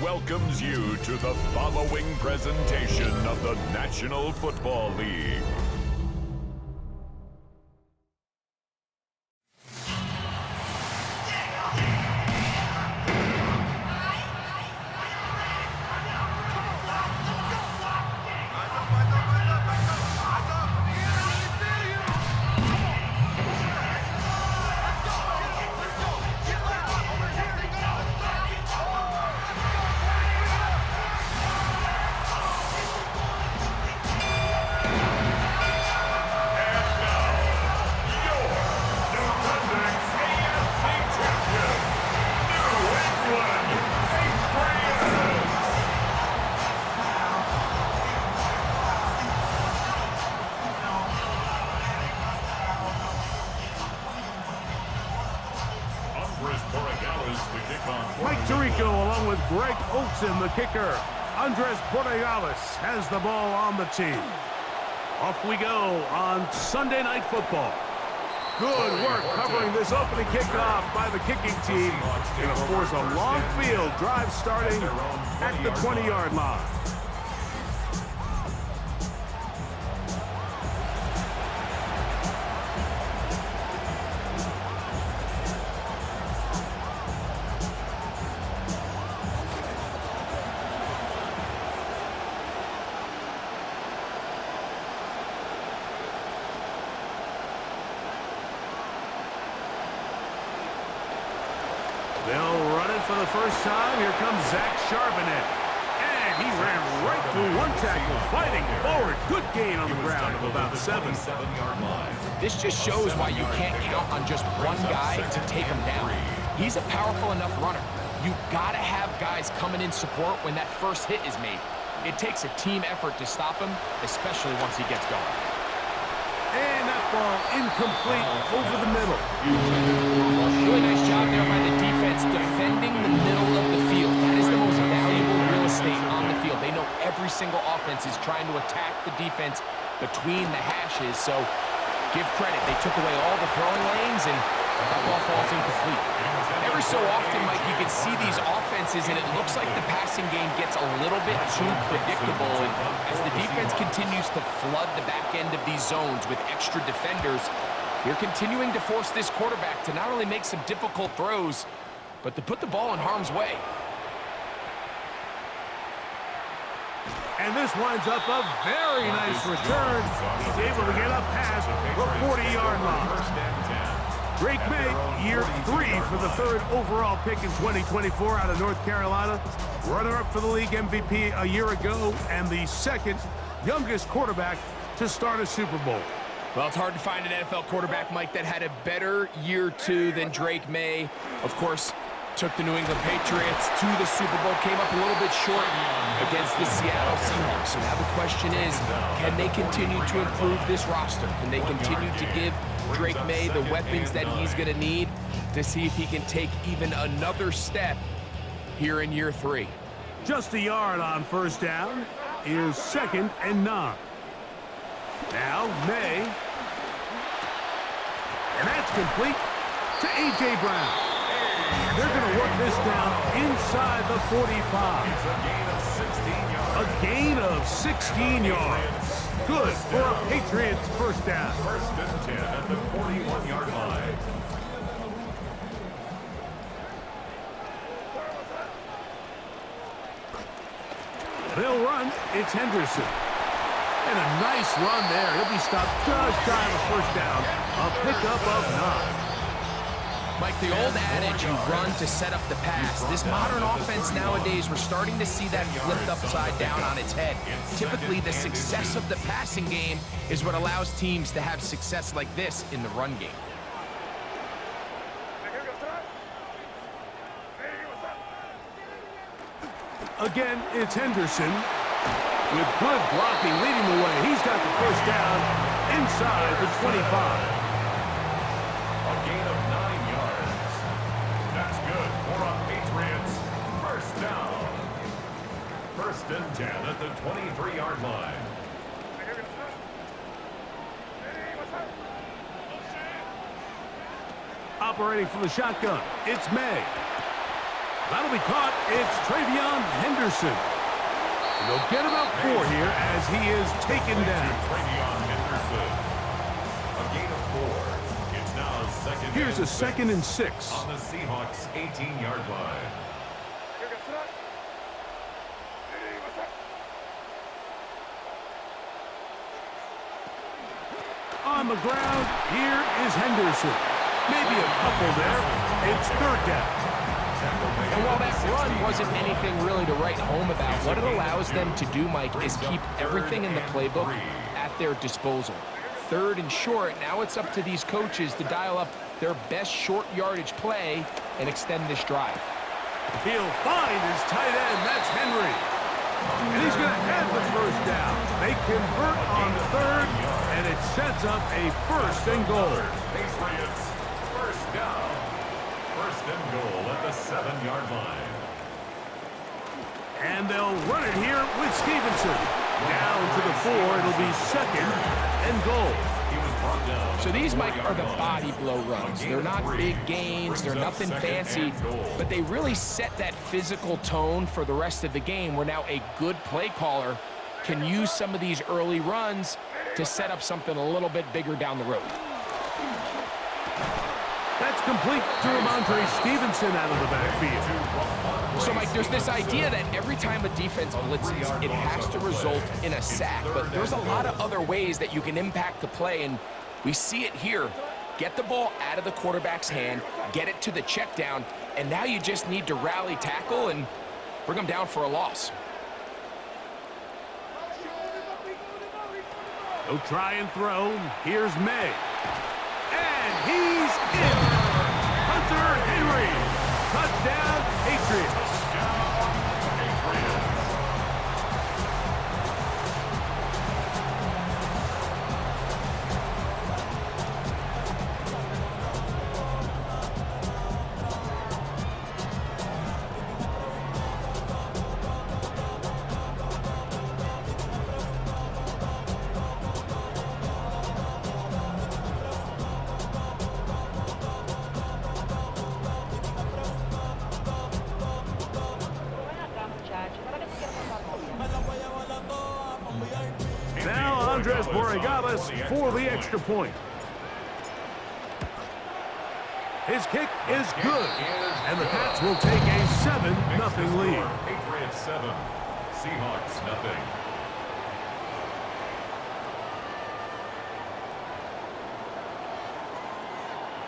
welcomes you to the following presentation of the National Football League. Along with Greg Olsen, the kicker. Andres Borregales has the ball on the team. Off we go on Sunday Night Football. Good work covering this opening kickoff by the kicking team. Going to force a long field drive starting at the 20-yard line. They'll run it for the first time. Here comes Zach Charbonnet. And he ran right through one tackle, fighting forward. Good gain on the ground of about 7. This just shows why you can't count on just one guy to take him down. He's a powerful enough runner. You gotta have guys coming in support when that first hit is made. It takes a team effort to stop him, especially once he gets going. And that ball incomplete over the middle. Really nice job there by the defense defending the middle of the field. That is the most valuable real estate on the field. They know every single offense is trying to attack the defense between the hashes, so give credit. They took away all the throwing lanes, and that ball falls incomplete. Every so often, Mike, you can see these offenses, and it looks like the passing game gets a little bit too predictable. And as the defense continues to flood the back end of these zones with extra defenders, you're continuing to force this quarterback to not only make some difficult throws, but to put the ball in harm's way. And this winds up a very nice return. He's able to get up past the 40-yard line. Drake May, year 3 for the 3rd overall pick in 2024 out of North Carolina. Runner-up for the league MVP a year ago and the 2nd youngest quarterback to start a Super Bowl. Well, it's hard to find an NFL quarterback, Mike, that had a better year 2 than Drake May. Of course, took the New England Patriots to the Super Bowl, came up a little bit short against the Seattle Seahawks. So now the question is, can they continue to improve this roster? Can they continue to give Drake May the weapons that he's going to need to see if he can take even another step here in year 3? Just a yard on first down is 2nd and 9. Now May, and that's complete to A.J. Brown. And they're going to work this down inside the 45. A gain of 16 yards. Good for a Patriots first down. 1st and 10 at the 41-yard line. They'll run. It's Henderson. And a nice run there. He'll be stopped just shy of a first down. A pickup of 9. Mike, the old adage, you run to set up the pass. This modern offense nowadays, we're starting to see that flipped upside down on its head. Typically, the success of the passing game is what allows teams to have success like this in the run game. Again, it's Henderson with good blocking leading the way. He's got the first down inside the 25. A gain of 9 yards. That's good for a Patriots first down. 1st and 10 at the 23-yard line. Operating from the shotgun, it's May. That'll be caught. It's Travion Henderson. And they'll get about 4 here as he is taken down. Travion Henderson. A gain of 4. It's now second. Here's a 2nd and 6. On the Seahawks 18-yard line. On the ground, here is Henderson. Maybe a couple there. It's 3rd down. And while that run wasn't anything really to write home about, what it allows them to do, Mike, is keep everything in the playbook at their disposal. 3rd and short, now it's up to these coaches to dial up their best short yardage play and extend this drive. He'll find his tight end. That's Henry. And he's going to have the 1st down. They convert on 3rd, and it sets up a 1st and goal. Patriots, 1st down. 1st and goal at the 7-yard line. And they'll run it here with Stevenson. Down to the 4. It'll be 2nd and goal. He was brought down. So these, Mike, are the body blow runs. They're not big gains. They're nothing fancy. But they really set that physical tone for the rest of the game where now a good play caller can use some of these early runs to set up something a little bit bigger down the road. That's complete to Ramondre Stevenson out of the backfield. So, Mike, there's this idea that every time a defense blitzes, it has to result in a sack. But there's a lot of other ways that you can impact the play, and we see it here. Get the ball out of the quarterback's hand, get it to the check down, and now you just need to rally tackle and bring them down for a loss. He'll try and throw. Here's May. And he's in. Hunter Henry. Touchdown, Patriots. For the extra point. His kick is good, and the Pats will take a 7-0 lead. Patriots 7, Seahawks 0.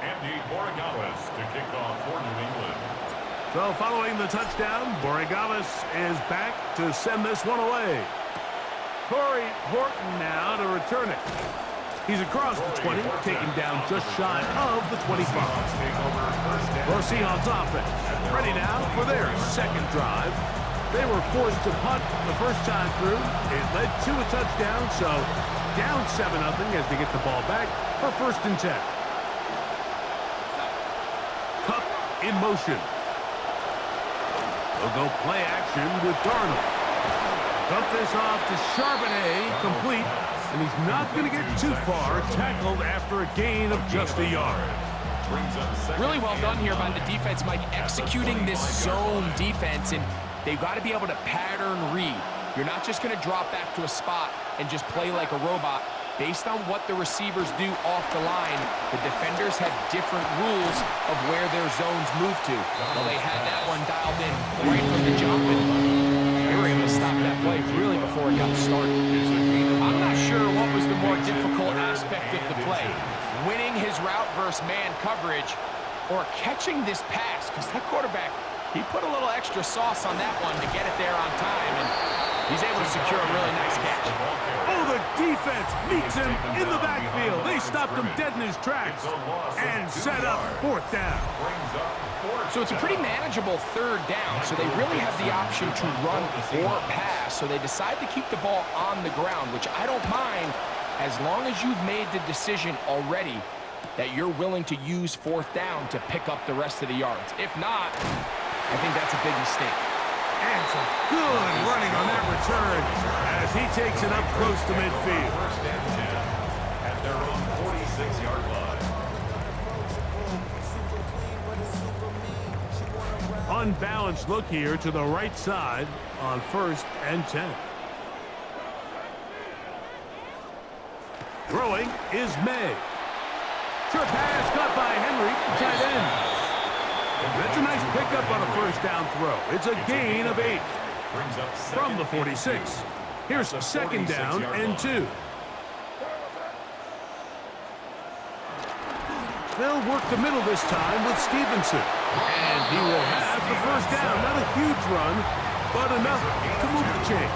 Andy Borregales to kick off for New England. So following the touchdown, Borregales is back to send this one away. Corey Horton now to return it. He's across the 20, taken down just shy of the 25. The Seahawks offense ready now for their 2nd drive. They were forced to punt the first time through. It led to a touchdown, so down 7-0 as they get the ball back for 1st and 10. Cup in motion. They'll go play action with Darnold. Dump this off to Charbonnet, complete, and he's not going to get too far, tackled after a gain of just a yard. Really well done here by the defense, Mike, executing this zone defense, and they've got to be able to pattern read. You're not just going to drop back to a spot and just play like a robot. Based on what the receivers do off the line, the defenders have different rules of where their zones move to. Well, they had that one dialed in right from the jump, and they were able to stop that play really before it got started. I'm not sure what was the more difficult aspect of the play, winning his route versus man coverage or catching this pass, because that quarterback, he put a little extra sauce on that one to get it there on time, and he's able to secure a really nice catch. Oh, the defense meets him in the backfield. They stopped him dead in his tracks and set up 4th down. So it's a pretty manageable 3rd down, so they really have the option to run or pass. So they decide to keep the ball on the ground, which I don't mind as long as you've made the decision already that you're willing to use 4th down to pick up the rest of the yards. If not, I think that's a big mistake. And some good running on that return as he takes it up close to midfield. 1st and 10 at their own 46-yard line. On unbalanced look here to the right side on 1st and 10. Throwing is May. Short pass caught by Henry, tight end. That's a nice pickup on a 1st down throw. It's a gain of 8. From the 46. Here's 2nd down and 2. They'll work the middle this time with Stevenson. And he will have the 1st down. Not a huge run, but enough to move the chains.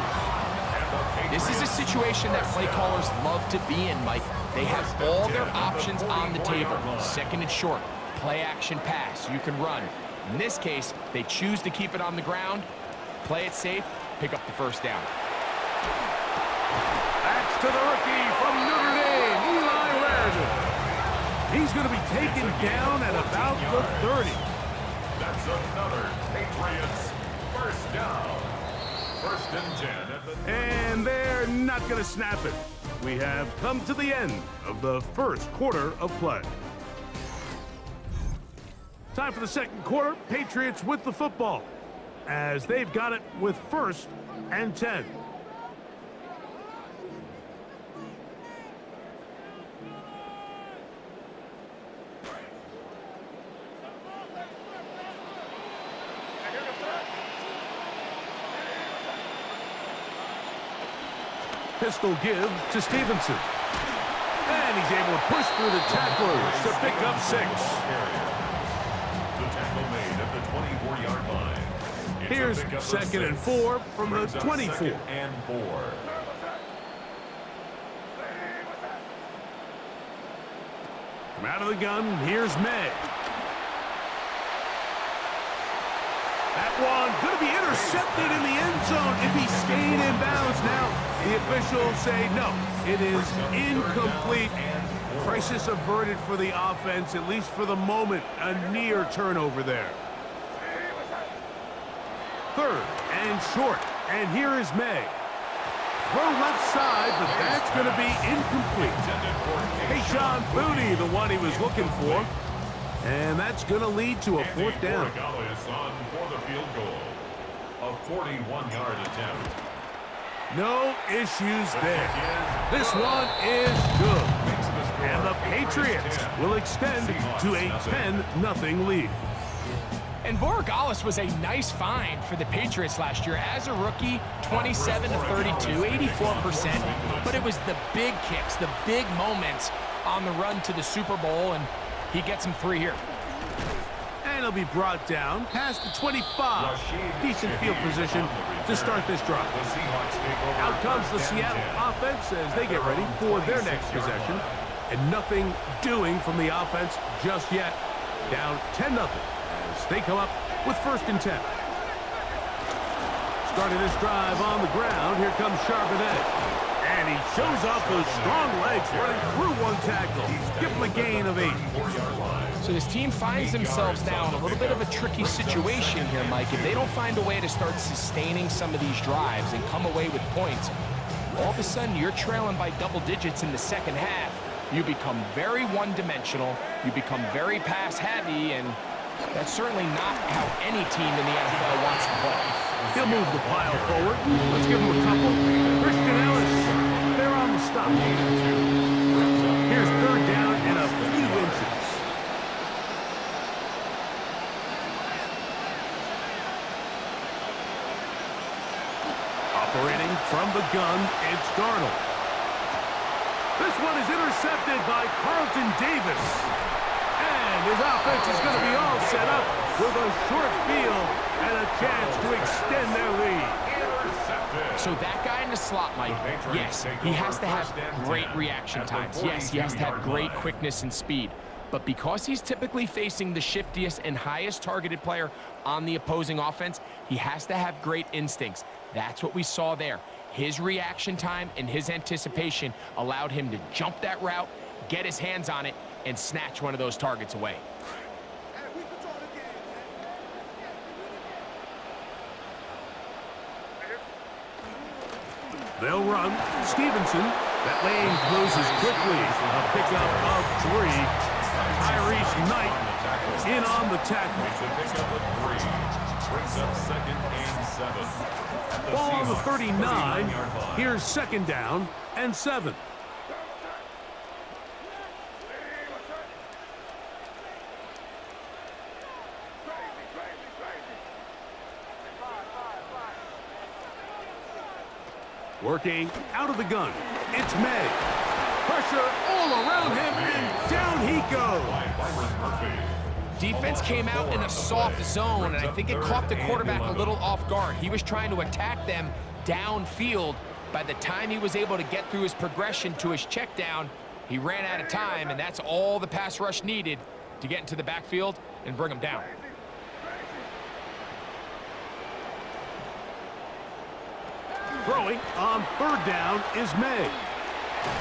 This is a situation that play callers love to be in, Mike. They have all their options on the table. 2nd and short, play action pass, you can run. In this case, they choose to keep it on the ground, play it safe, pick up the 1st down. That's to the rookie from Notre Dame, Eli Rarigan. He's going to be taken down at about the 30. That's another Patriots 1st down. 1st and 10. And they're not going to snap it. We have come to the end of the 1st quarter of play. Time for the 2nd quarter. Patriots with the football as they've got it with 1st and 10. Pistol give to Stevenson. And he's able to push through the tacklers to pick up 6. The tackle made at the 24-yard line. Here's 2nd and 4 from the 24. 2nd and 4. From out of the gun, here's May. That one going to be intercepted in the end zone if he stayed in bounds. Now, the officials say no, it is incomplete. Crisis averted for the offense, at least for the moment. A near turnover there. 3rd and short, and here is May. Throw left side, but that's going to be incomplete. Hey, Sean Booty, the one he was looking for. And that's going to lead to a 4th down. For the field goal. A 41-yard attempt. No issues there. This one is good. And the Patriots will extend to a 10-0 lead. And Borregales was a nice find for the Patriots last year. As a rookie, 27 to 32, 84%. But it was the big kicks, the big moments on the run to the Super Bowl, and he gets him 3 here. And he'll be brought down past the 25. Decent field position to start this drive. Out comes the Seattle offense as they get ready for their next possession. And nothing doing from the offense just yet. Down 10-0 as they come up with 1st and 10. Starting this drive on the ground, here comes Charbonnet. And he shows off those strong legs running through one tackle. Give him a gain of 8. So this team finds themselves now in a little bit of a tricky situation here, Mike. If they don't find a way to start sustaining some of these drives and come away with points, all of a sudden you're trailing by double digits in the 2nd half. You become very one-dimensional, you become very pass-heavy, and that's certainly not how any team in the NFL wants to play. He'll move the pile forward. Let's give him a couple. Christian Ellis, they're on the stop. Here's 3rd down and a few inches. Operating from the gun, it's Darnold. This one is intercepted by Carlton Davis. And his offense is going to be all set up with a short field and a chance to extend their lead. So that guy in the slot, Mike, yes, he has to have great reaction times. Yes, he has to have great quickness and speed. But because he's typically facing the shiftiest and highest targeted player on the opposing offense, he has to have great instincts. That's what we saw there. His reaction time and his anticipation allowed him to jump that route, get his hands on it, and snatch one of those targets away. They'll run. Stevenson. That lane closes quickly. A pickup of 3. Maurice Knight in on the tackle. Makes a pickup of 3. Brings up 2nd and 7. At the Ball on the Seahawks 39. 39-yard line. Here's 2nd down and 7. Working out of the gun. It's May. Pressure all around him, and down he goes. Defense came out in a soft zone, and I think it caught the quarterback a little off guard. He was trying to attack them downfield. By the time he was able to get through his progression to his check down, he ran out of time, and that's all the pass rush needed to get into the backfield and bring him down. Throwing on 3rd down is May.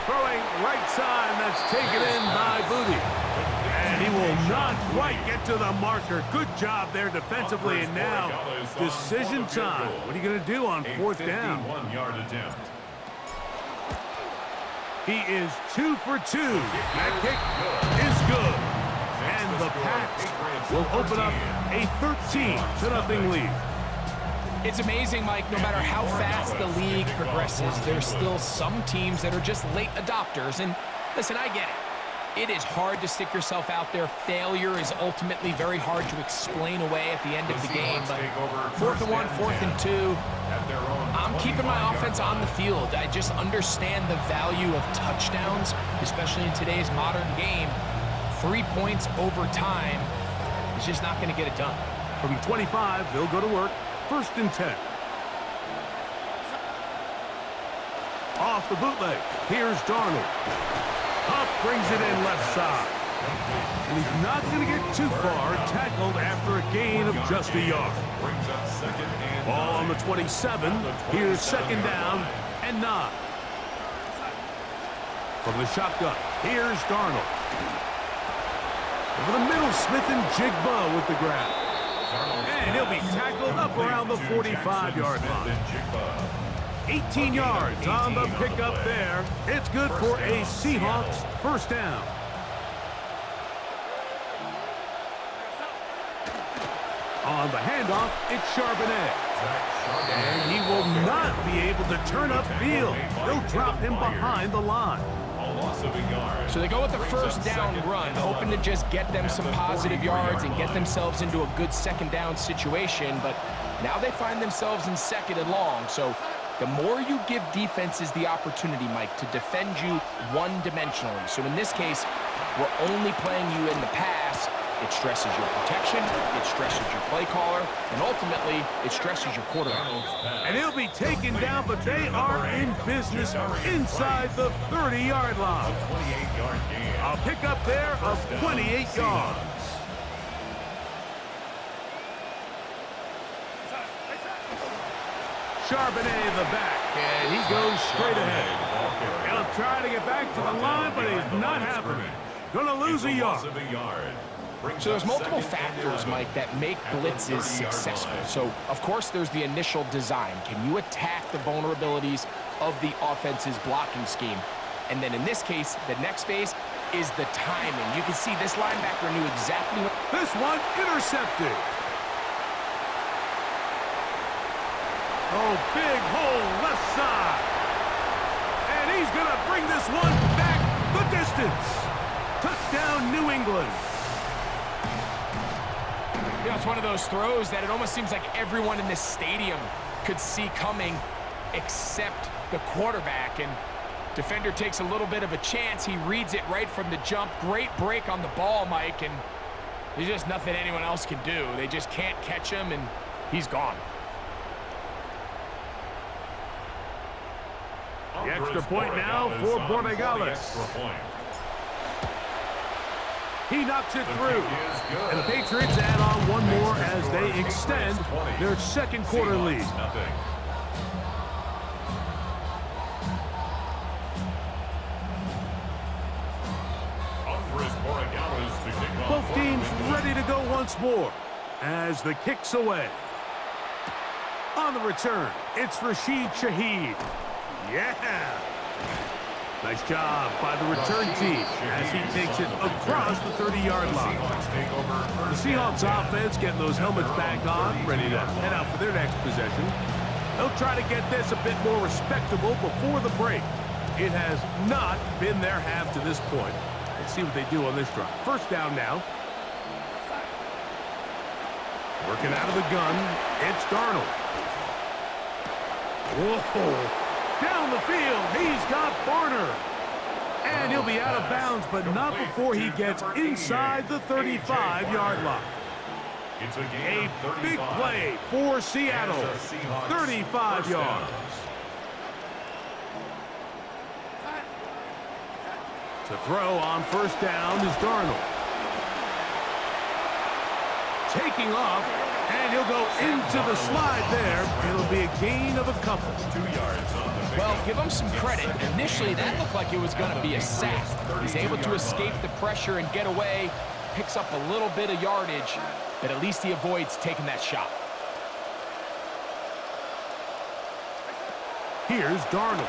Throwing right side, that's taken in by Booty. And he will not quite get to the marker. Good job there defensively, and now decision time. What are you going to do on 4th down? 51-yard attempt. He is 2 for 2. That kick is good. And the Pats will open up a 13-0 lead. It's amazing, Mike, no matter how fast the league progresses, there's still some teams that are just late adopters. And listen, I get it. It is hard to stick yourself out there. Failure is ultimately very hard to explain away at the end of the game. But 4th and 1, 4th and 2, I'm keeping my offense on the field. I just understand the value of touchdowns, especially in today's modern game. 3 points over time is just not going to get it done. From 25, they'll go to work. 1st and 10. Off the bootleg. Here's Darnold. Up brings it in left side. And he's not going to get too far. Tackled after a gain of just a yard. Ball on the 27. Here's 2nd down and 9. From the shotgun, here's Darnold. Over the middle, Smith and Jigba with the grab. And he'll be tackled up around the 45-yard line. 18 yards on the pickup there. It's good for a Seahawks 1st down. On the handoff, it's Charbonnet. And he will not be able to turn upfield. They'll drop him behind the line. So they go with the 1st down run, hoping to just get them some positive yards and get themselves into a good 2nd down situation. But now they find themselves in 2nd and long. So the more you give defenses the opportunity, Mike, to defend you one-dimensionally. So in this case, we're only playing you in the pass. It stresses your protection, it stresses your play caller, and ultimately, it stresses your quarterback. And he'll be taken down, but they are in business inside the 30-yard line. A pickup there of 28 yards. Charbonnet in the back, and he goes straight ahead. He'll try to get back to the line, but he's not happening. Gonna lose a yard. So there's multiple factors, Mike, that make blitzes successful. So, of course, there's the initial design. Can you attack the vulnerabilities of the offense's blocking scheme? And then in this case, the next phase is the timing. You can see this linebacker knew exactly what... This one intercepted. Oh, big hole left side. And he's going to bring this one back the distance. Touchdown, New England. You know, it's one of those throws that it almost seems like everyone in this stadium could see coming except the quarterback. And defender takes a little bit of a chance. He reads it right from the jump. Great break on the ball, Mike, and there's just nothing anyone else can do. They just can't catch him, and he's gone. The extra point now for Borregales. He knocks it through. And the Patriots add on one more as they extend their 2nd quarter lead. Both teams ready to go once more as the kick's away. On the return, it's Rashid Shaheed. Yeah. Nice job by the return team as he takes it across the 30-yard line. The Seahawks offense getting those helmets back on, ready to head out for their next possession. They'll try to get this a bit more respectable before the break. It has not been their half to this point. Let's see what they do on this drive. First down now. Working out of the gun, it's Darnold. Whoa! Down the field, he's got Barner. And he'll be out of bounds, but not before he gets inside the 35-yard line. A big play for Seattle. 35 yards. To throw on first down is Darnold. Taking off, and he'll go into the slide there. It'll be a gain of a couple. 2 yards on the pick. Well, give him some credit. Initially, that looked like it was going to be a sack. He's able to escape the pressure and get away. Picks up a little bit of yardage, but at least he avoids taking that shot. Here's Darnold.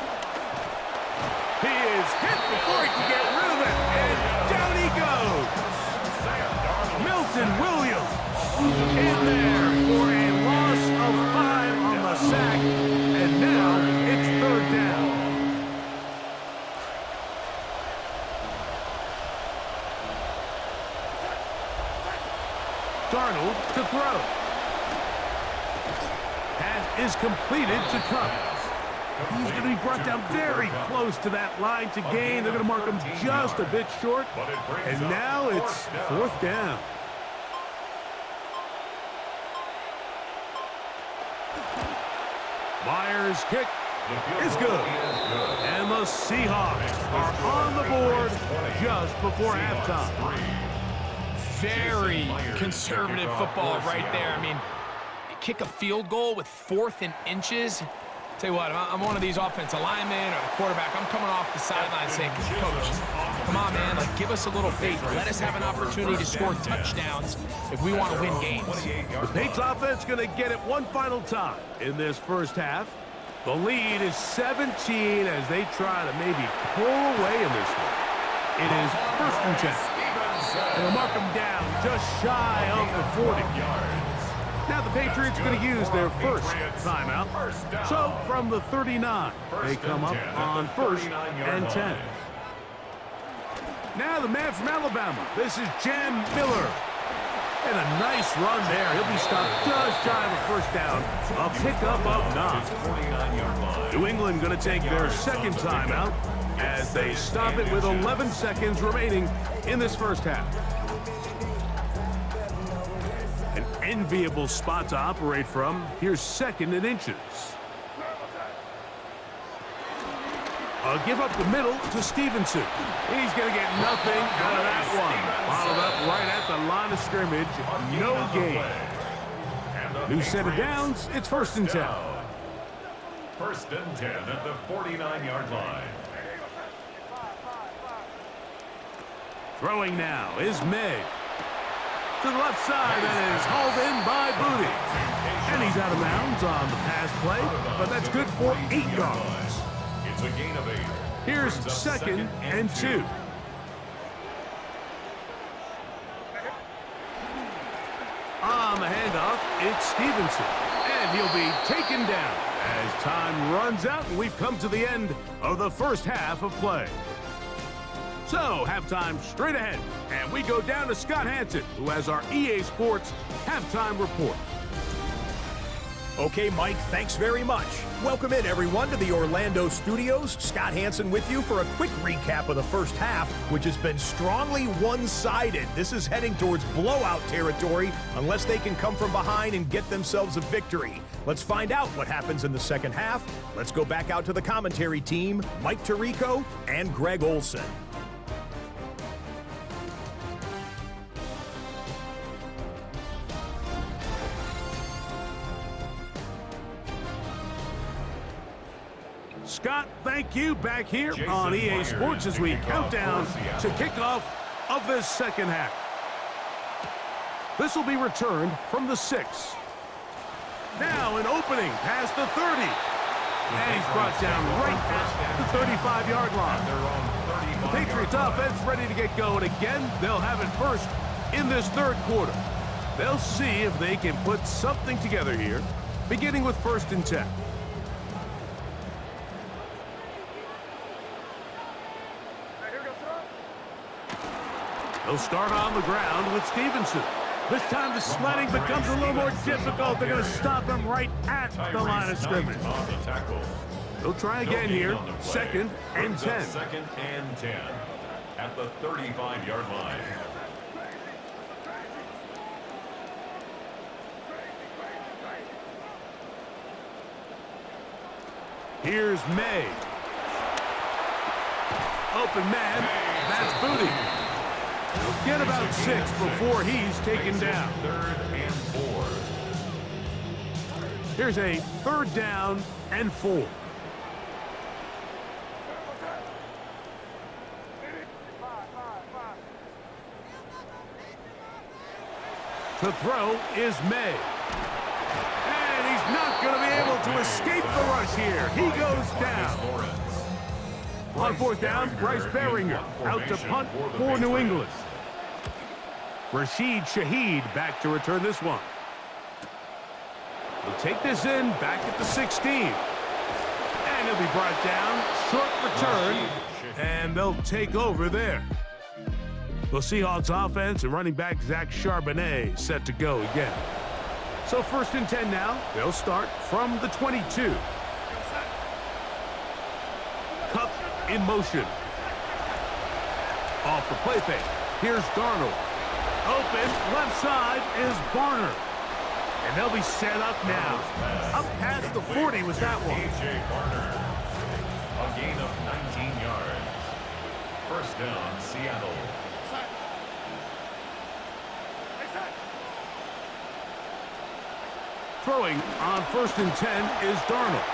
He is hit before he can get rid of it, and down he goes. Milton Williams in there for a loss of 5 on the sack, and now it's third down. Darnold to throw. Pass is completed to Cup. He's going to be brought down very close to that line to gain. They're going to mark him just a bit short. And now it's fourth down. Myers' kick is good. And the Seahawks are on the board just before halftime. Very conservative football right there. I mean, you kick a field goal with 4th and inches. Tell you what, I'm one of these offensive linemen or the quarterback. I'm coming off the sideline saying, Coach, come on, man, like, give us a little faith. Let us have an opportunity to score touchdowns if we want to win games. The Patriots offense going to get it one final time in this first half. The lead is 17 as they try to maybe pull away in this one. It is first and 10. And they'll mark them down just shy of the 40. Now the Patriots going to use their first timeout. So from the 39, they come up on first and 10. Now the man from Alabama. This is Jam Miller. And a nice run there. He'll be stopped just shy of a first down. A pickup of 9. New England going to take their second timeout as they stop it with 11 seconds remaining in this first half. An enviable spot to operate from. Here's 2nd and inches. A give up the middle to Stevenson. He's going to get nothing out of that one. Followed up right at the line of scrimmage. No gain. New set of downs. It's first and 10. First and 10 at the 49-yard line. Throwing now is May. To the left side, and is hauled in by Booty. And he's out of bounds on the pass play, but that's good for 8 yards. It's a gain of 8. Here's 2nd and 2. On the handoff, it's Stevenson. And he'll be taken down as time runs out, and we've come to the end of the first half of play. So, halftime straight ahead, and we go down to Scott Hansen, who has our EA Sports halftime report. Okay, Mike, thanks very much. Welcome in, everyone, to the Orlando studios. Scott Hansen with you for a quick recap of the first half, which has been strongly one-sided. This is heading towards blowout territory unless they can come from behind and get themselves a victory. Let's find out what happens in the second half. Let's go back out to the commentary team, Mike Tirico and Greg Olson. Scott, thank you. Back here on EA Sports as we count down to kickoff of this second half. This will be returned from the 6. Now an opening past the 30. And he's brought down right at the 35-yard line. The Patriots offense ready to get going again. They'll have it first in this third quarter. They'll see if they can put something together here, beginning with 1st and 10. They'll start on the ground with Stevenson. This time the sledding becomes a little more difficult. They're going to stop him right at the line of scrimmage. They'll try again here. 2nd and 10. 2nd and 10 at the 35-yard line. Here's May. Open man. That's Booty. He'll get about 6 before he's taken down. 3rd and 4. Here's a 3rd down and 4. To throw is May. And he's not going to be able to escape the rush here. He goes down. On 4th down, Bryce Beringer out to punt for New England. Rashid Shaheed back to return this one. He'll take this in back at the 16. And he'll be brought down. Short return. And they'll take over there. The Seahawks offense and running back Zach Charbonnet set to go again. So 1st and 10 now. They'll start from the 22. Cup in motion. Off the play fake. Here's Darnold. Open, left side is Barner. And they'll be set up now. Up past the 40 was that one. A.J. Barner. A gain of 19 yards. 1st down, Seattle. Throwing on 1st and 10 is Darnold.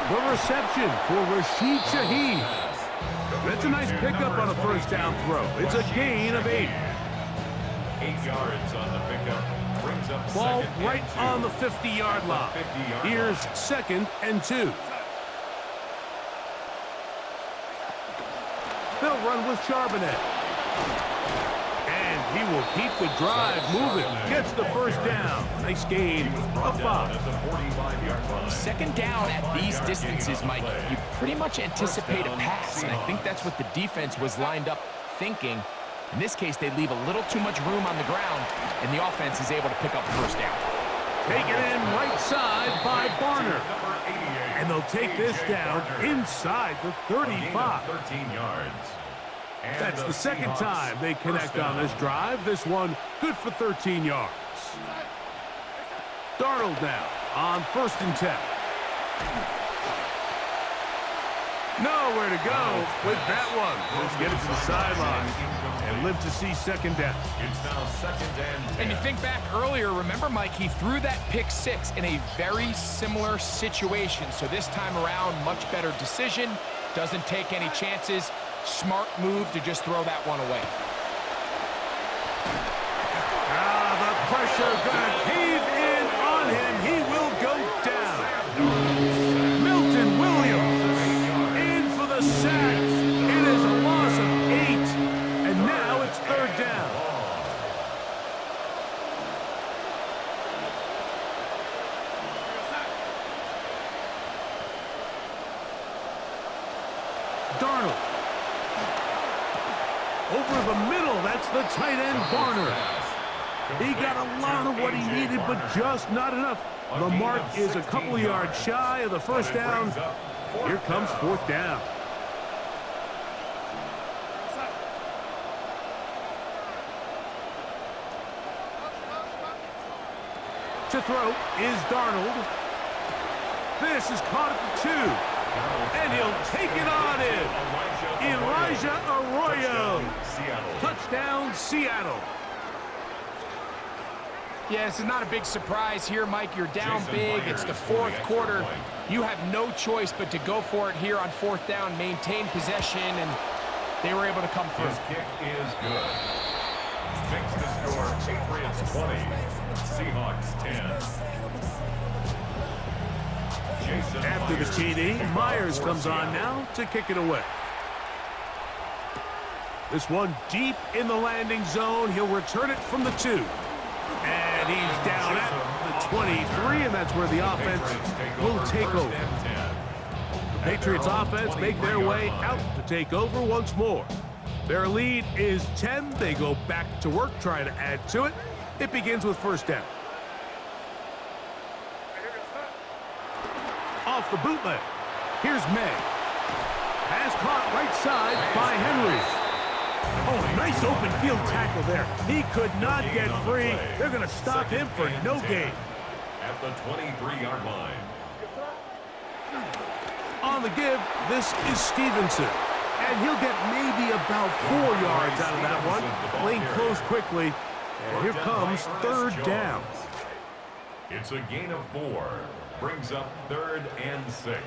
The reception for Rashid Shaheed. That's a nice pickup on a 1st down throw. It's a gain of 8. 8 yards on the pickup. Brings up Ball 2nd and right 2. on the 50-yard line. Here's 2nd and 2. They'll run with Charbonnet. And he will keep the drive moving. Gets the 1st down. Nice gain of 5. 2nd down at these distances, Mike, you pretty much anticipate a pass, and I think that's what the defense was lined up thinking. In this case, they leave a little too much room on the ground, and the offense is able to pick up 1st down. Taken in right side by Barner. And they'll take this down inside the 35. 13 yards. That's the 2nd time they connect on this drive. This one good for 13 yards. Darnold now on 1st and 10. Nowhere to go with that one. Just get it to the sideline and live to see 2nd down. It's now 2nd and 10. And you think back earlier, remember, Mike, he threw that pick 6 in a very similar situation. So this time around, much better decision. Doesn't take any chances. Smart move to just throw that one away. The pressure gonna cave in on him. He will go down. Milton Williams in for the sack. It is a loss of 8. And now it's 3rd down. Darnold. Over the middle, that's the tight end, Barner. He got a lot of what he needed, but just not enough. The mark is a couple yards shy of the 1st down. Here comes 4th down. To throw is Darnold. This is caught at the 2. And he'll take it on in. Elijah Arroyo. Touchdown, Seattle. Yeah, this is not a big surprise here, Mike. You're down big. It's the 4th quarter. You have no choice but to go for it here on 4th down, maintain possession, and they were able to come through. His kick is good. Makes the score Patriots 20, Seahawks 10. After the TD, Myers comes on now to kick it away. This one deep in the landing zone. He'll return it from the 2. And he's down at the 23, and that's where the offense will take over. The Patriots offense make their way out to take over once more. Their lead is 10. They go back to work, trying to add to it. It begins with first down. Off the bootleg. Here's May. Pass caught right side by Henry. Oh, nice open field tackle there. He could not get free. They're going to stop him for no gain. At the 23-yard line. On the give, this is Stevenson. And he'll get maybe about 4 yards out of that one. Playing close quickly. And here comes third down. It's a gain of 4. Brings up 3rd and 6.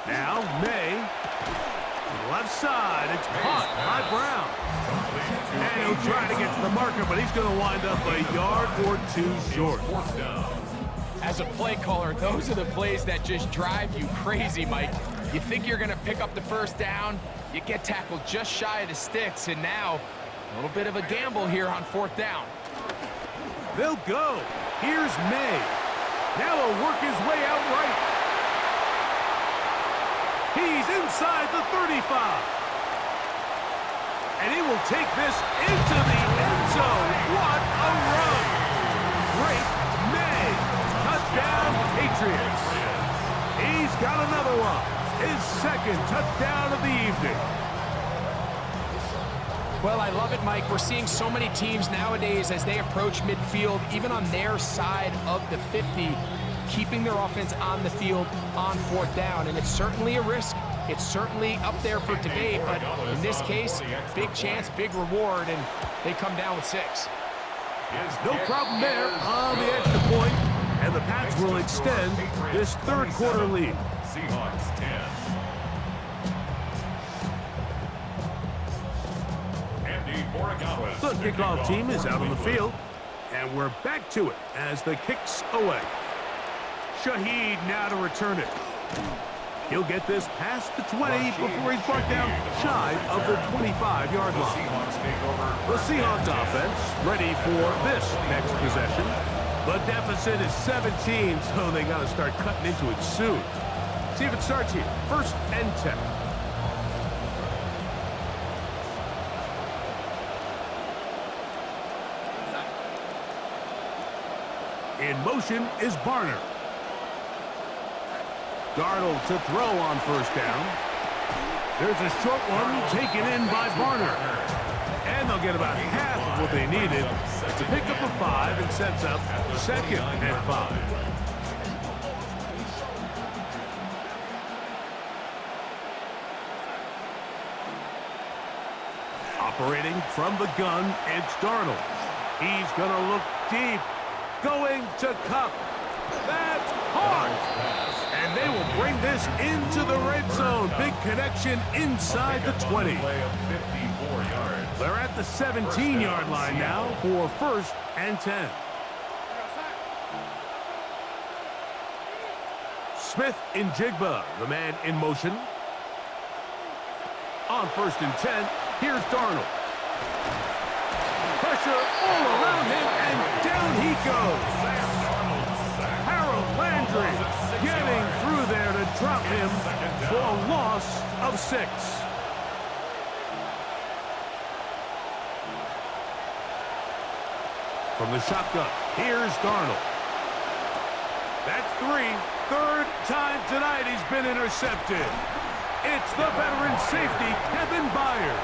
Now, May. Left side. It's caught by Brown. And he'll try to get to the marker, but he's going to wind up a yard or 2 short. As a play caller, those are the plays that just drive you crazy, Mike. You think you're going to pick up the first down, you get tackled just shy of the sticks, and now a little bit of a gamble here on 4th down. They'll go. Here's May. Now he'll work his way out right. He's inside the 35. And he will take this into the end zone. What a run. Great May. Touchdown, Patriots. He's got another one. His 2nd touchdown of the evening. Well, I love it, Mike. We're seeing so many teams nowadays as they approach midfield, even on their side of the 50, keeping their offense on the field on 4th down. And it's certainly a risk. It's certainly up there for debate, but in this case, big chance, big reward, and they come down with 6. No problem there on the extra point, and the Pats will extend this 3rd quarter lead. Seahawks 10. The kickoff team is out on the field, and we're back to it as the kick's away. Shaheed now to return it. He'll get this past the 20 before he's brought down shy of the 25-yard line. The Seahawks offense ready for this next possession. The deficit is 17, so they got to start cutting into it soon. See if it starts here. 1st and 10. In motion is Barner. Darnold to throw on 1st down. There's a short one taken in by Barner. And they'll get about half of what they needed to pick up a 5 and sets up 2nd and 5. Operating from the gun, it's Darnold. He's going to look deep. Going to Cup. That's hard. And they will bring this into the red zone. Big connection inside the 20. They're at the 17-yard line now for 1st and 10. Smith in Jigba, the man in motion. On 1st and 10, here's Darnold. Pressure all around him, and down he goes. Harold Landry getting through there to drop him for a loss of 6. From the shotgun, here's Darnold. That's 3. 3rd time tonight he's been intercepted. It's the veteran safety, Kevin Byard.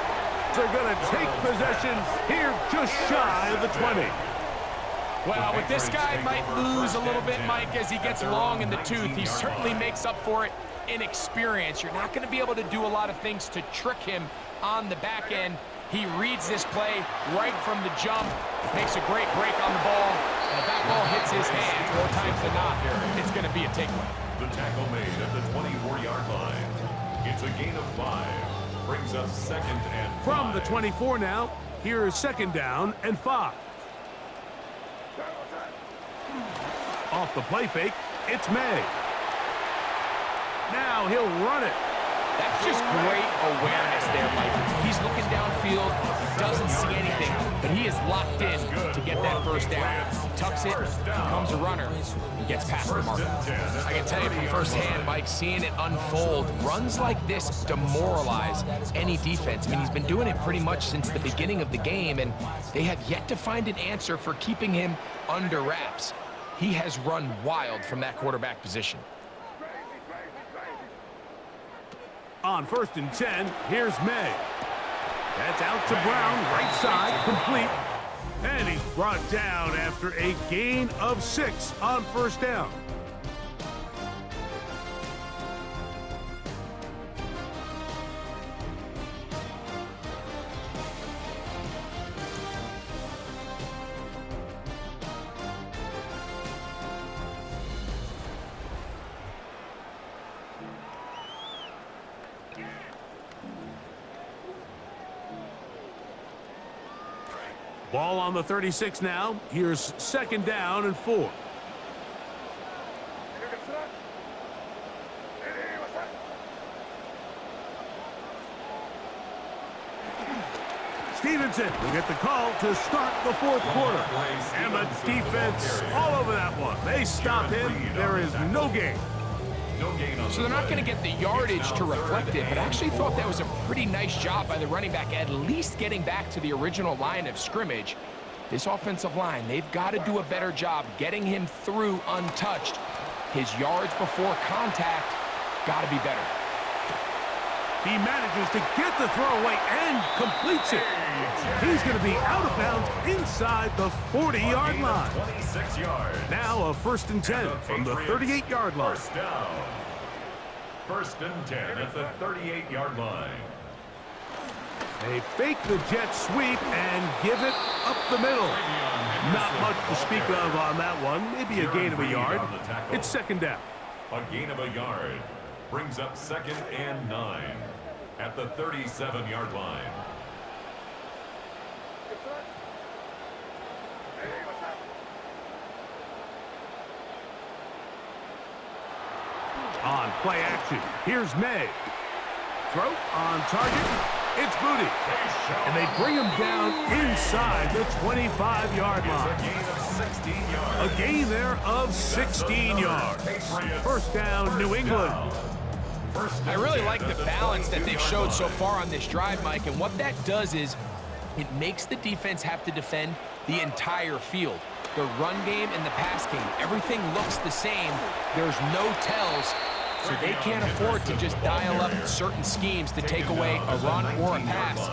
They're going to take possession here just shy of the 20. Well, with this guy might lose a little bit, Mike, as he gets long in the tooth. He certainly makes up for it in experience. You're not going to be able to do a lot of things to trick him on the back end. He reads this play right from the jump, makes a great break on the ball, and if that ball hits his hands more times than not, it's going to be a takeaway. The tackle made at the 24-yard line. It's a gain of 5. Brings up 2nd and 5. From the 24 now, here is 2nd down and 5. Off the play fake, it's May. Now he'll run it. That's just great awareness there, Mike. He's looking downfield, he doesn't see anything, but he is locked in to get that first down. He tucks it, becomes a runner, and gets past the marker. I can tell you from firsthand, Mike, seeing it unfold, runs like this demoralize any defense. I mean, he's been doing it pretty much since the beginning of the game, and they have yet to find an answer for keeping him under wraps. He has run wild from that quarterback position. On 1st and 10, here's May. That's out to Brown, right side, complete. And he's brought down after a gain of 6 on 1st down. Ball on the 36 now. Here's 2nd down and 4. Stevenson will get the call to start the 4th quarter. And the defense all over that one. They stop him. There is no gain. So they're not going to get the yardage to reflect it, but I actually thought that was a pretty nice job by the running back, at least getting back to the original line of scrimmage. This offensive line, they've got to do a better job getting him through untouched. His yards before contact got to be better. He manages to get the throw away and completes it. He's going to be out of bounds inside the 40-yard line. 26 yards. Now a 1st and 10 from the 38-yard line. First down. 1st and 10 at the 38-yard line. They fake the jet sweep and give it up the middle. Not much to speak of on that one. Maybe a gain of a yard. It's 2nd down. A gain of a yard. Brings up 2nd and 9 at the 37-yard line. On play action, here's May. Throw on target. It's Booty. And they bring him down inside the 25-yard line. A gain of 16 yards. A gain there of 16 yards. 1st down, New England. I really like the balance that they've showed so far on this drive, Mike, and what that does is it makes the defense have to defend the entire field. The run game and the pass game, everything looks the same. There's no tells, so they can't afford to just dial up certain schemes to take away a run or a pass.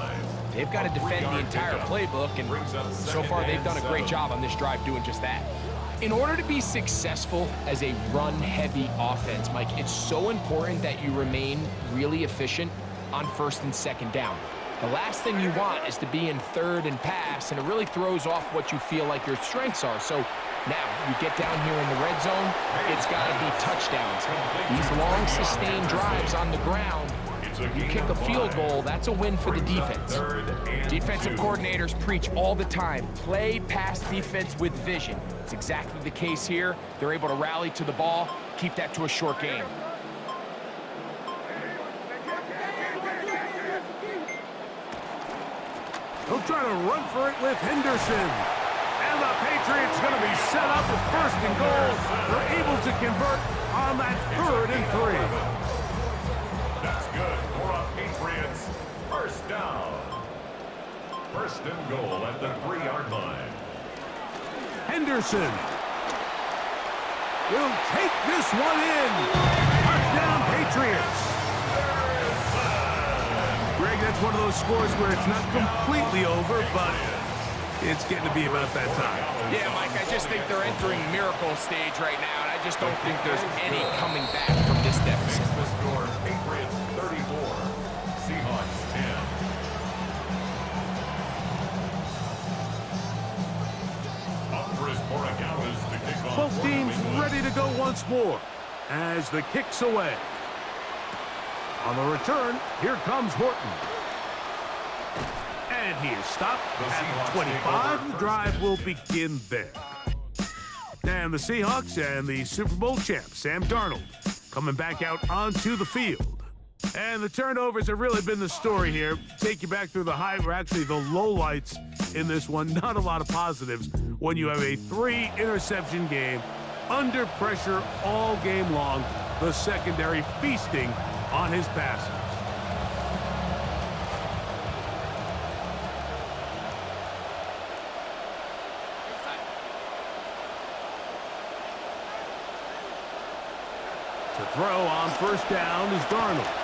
They've got to defend the entire playbook, and so far they've done a great job on this drive doing just that. In order to be successful as a run-heavy offense, Mike, it's so important that you remain really efficient on 1st and 2nd down. The last thing you want is to be in 3rd and pass, and it really throws off what you feel like your strengths are. So now you get down here in the red zone, it's got to be touchdowns. These long, sustained drives on the ground, you kick a field goal, that's a win for the defense. Defensive coordinators preach all the time, play pass defense with vision. It's exactly the case here. They're able to rally to the ball, keep that to a short game. He'll try to run for it with Henderson. And the Patriots going to be set up with 1st and goal. They're able to convert on that 3rd and 3. That's good for a Patriots 1st down. 1st and goal at the 3-yard line. Henderson will take this one in. Touchdown, Patriots. Greg, that's one of those scores where it's not completely over, but it's getting to be about that time. Yeah, Mike, I just think they're entering miracle stage right now, and I just don't think there's any coming back from this deficit. The score, Patriots 34, Seahawks 10. Both teams ready to go once more as the kick's away. On the return, here comes Horton. And he is stopped at 25. The drive will begin there. And the Seahawks and the Super Bowl champ, Sam Darnold, coming back out onto the field. And the turnovers have really been the story here. Take you back through the actually the lowlights in this one. Not a lot of positives when you have a 3-interception game, under pressure all game long, the secondary feasting on his passes. To throw on first down is Darnold.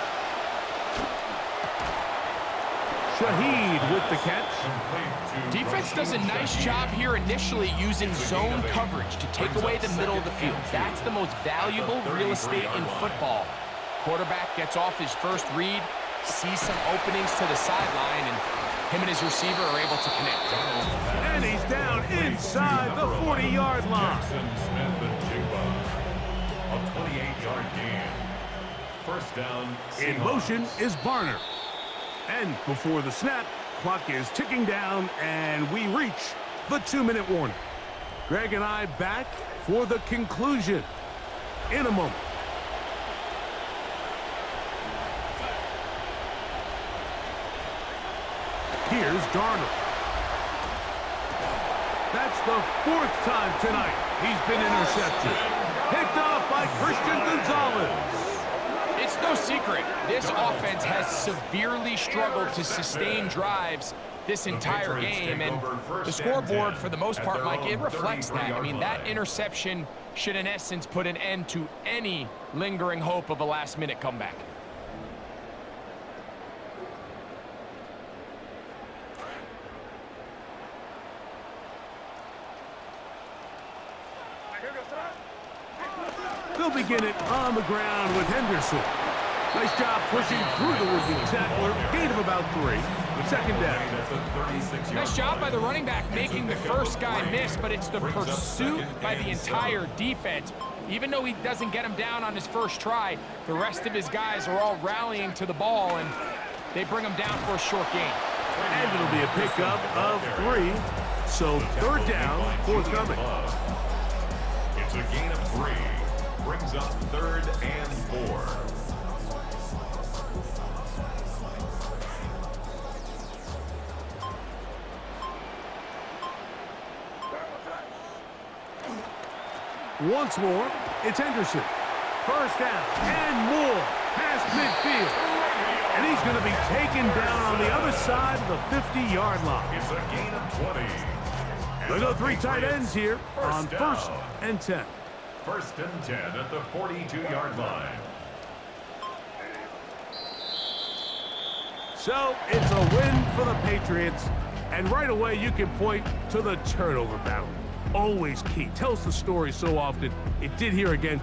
Shaheed with the catch. Defense does a nice job here initially using zone coverage to take away the middle of the field. That's the most valuable real estate in football. Quarterback gets off his first read, sees some openings to the sideline, and him and his receiver are able to connect. And he's down inside the 40-yard line. A 28-yard gain. First down. In motion is Barner. And before the snap, clock is ticking down, and we reach the 2-minute warning. Greg and I back for the conclusion in a moment. Here's Darnold. That's the 4th time tonight he's been intercepted. Picked off by Christian Gonzalez. It's no secret, this offense has severely struggled to sustain drives this entire game, and the scoreboard, for the most part, Mike, it reflects that. I mean, that interception should, in essence, put an end to any lingering hope of a last-minute comeback. They'll begin it on the ground with Henderson. Nice job pushing through the would-be tackler. Gain of about 3. Second down. Nice job by the running back making the first guy miss, but it's the pursuit by the entire defense. Even though he doesn't get him down on his first try, the rest of his guys are all rallying to the ball, and they bring him down for a short gain. And it'll be a pickup of 3. So third down, forthcoming. It's a gain of 3. Brings up 3rd and 4. Once more, it's Henderson. First down and more past midfield. And he's going to be taken down on the other side of the 50-yard line. It's a gain of 20. They go 3 tight ends here on 1st and 10. 1st and 10 at the 42-yard line. So it's a win for the Patriots. And right away, you can point to the turnover battle. Always key. Tells the story so often. It did here again